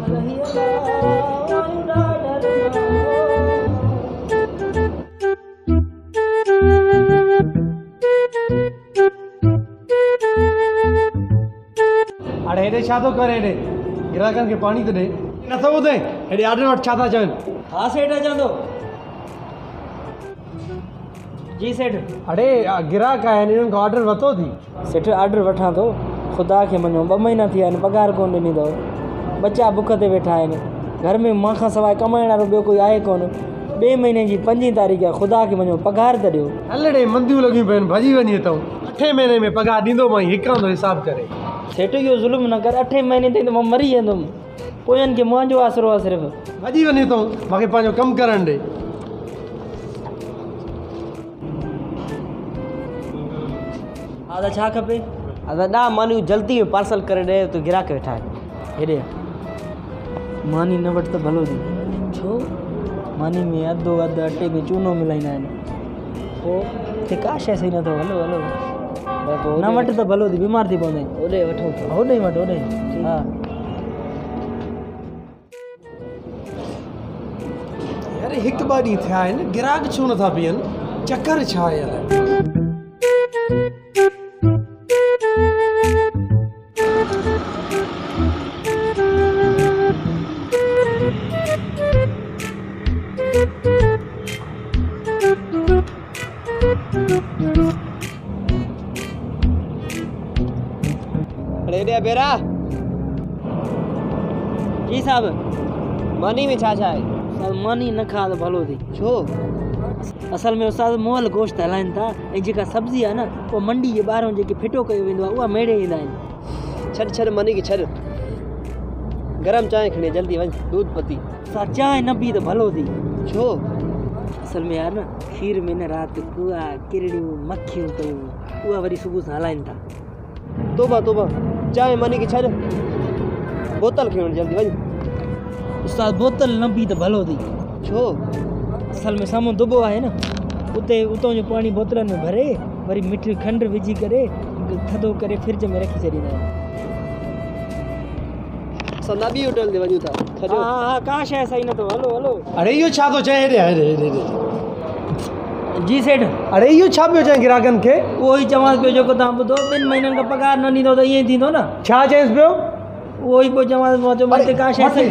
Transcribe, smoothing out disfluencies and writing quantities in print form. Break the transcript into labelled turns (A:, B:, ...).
A: अरे हेॾे छा थो करे हेॾे ग्राहकनि खे पाणी थो ॾे नथो ॿुधे हेॾे ऑर्डर वटि छा था चवनि
B: हाँ सेठ अचां थो जी सेठ
A: अड़े ग्राहक आहिनि इन्हनि खां ऑर्डर वरितो थी
B: सेठ ऑर्डर वठां थो ख़ुदा खे मञो 2 महीना थी विया आहिनि पघार कोन ॾिनी अथव बच्चा बुख ते वेठा आहिनि घर में मां खां सवाइ कमाइण वारो ॿियो कोई आहे कोन 2 महीने जी 5 तारीख़ आहे ख़ुदा खे मञो पघार त ॾियो
A: हलड़े मंदियूं लॻियूं पियूं भॼी वञे अथऊं 8 महीने में पघार ॾींदो मां हिकां थो हिसाब करे
B: सेठ इहो ज़ुल्म न कर 8 महीने ताईं त मां मरी वेंदुमि पोयनि खे मुंहिंजो आसरो आहे सिर्फ़ु
A: भॼी वञे अथऊं मूंखे पंहिंजो कमु करणु ॾे
B: हा त छा खपे
C: अदा मानियूं जल्दी में पार्सल करे ॾे तो गिराक वेठा आहिनि
B: हेॾे मानी न वटि त भलो थी छो मानी में अधु अटे में चूनो मिलाईंदा आहिनि पोइ हिते का शइ सही नथो हलो हलो न वटि त भलो थी बीमार थी पवंदे
C: ओॾे वठो
B: होॾे वटि होॾे हा
A: अरे हिकु ॿ ॾींहं थिया आहिनि ग्राहक छो नथा बीहनि चकर छा आहे यार
C: अरे दे बेरा
B: जी साहब
C: मानी में छा छा आहे
B: साहब मानी न खा त भलो थी
C: छो
B: असल में उस्ताद मोल गोश्त हलाइनि था ऐं जेका सब्ज़ी आहे न उहा मंडी जे ॿाहिरां जेके फिटो कयो वेंदो आहे उहा मेड़े ईंदा आहिनि
C: छॾ मानी खे छॾ गरम चांहि खणी जल्दी वञ दूध पती
B: सां चांहि न पी त भलो थी
C: छो
B: असल में यार न खीर में न राति कुआ किरड़ियूं मक्खियूं कयूं उहा वरी सुबुह सां हलाइनि था
C: तोबा चांहि मानी खे छॾ बोतल खणी वञ जल्दी वञ
B: उस्ताद बोतल न पी त भलो थी
C: छो
B: असल में साम्हूं दुबो आहे न उतां जो पाणी बोतलनि में भरे वरी मिठी खंड विझी करे थधो करे फ्रिज में रखी छॾींदा आहिनि
C: असां ॿी होटल ते वञूं था
B: हा हा का शइ सही नथो हलो हलो
A: अरे इहो छा थो चए हेॾे हेॾे
B: जी सेठ
A: अरे इहो छा पियो चए ग्राहकनि खे
B: उहो ई चवांसि पियो जेको तव्हां ॿुधो 2 महीननि खां पघार न ॾींदो त ईअं ई थींदो न
A: छा चएसि पियो
B: उहो ई पियो चवांसि मां चयो का शइ सही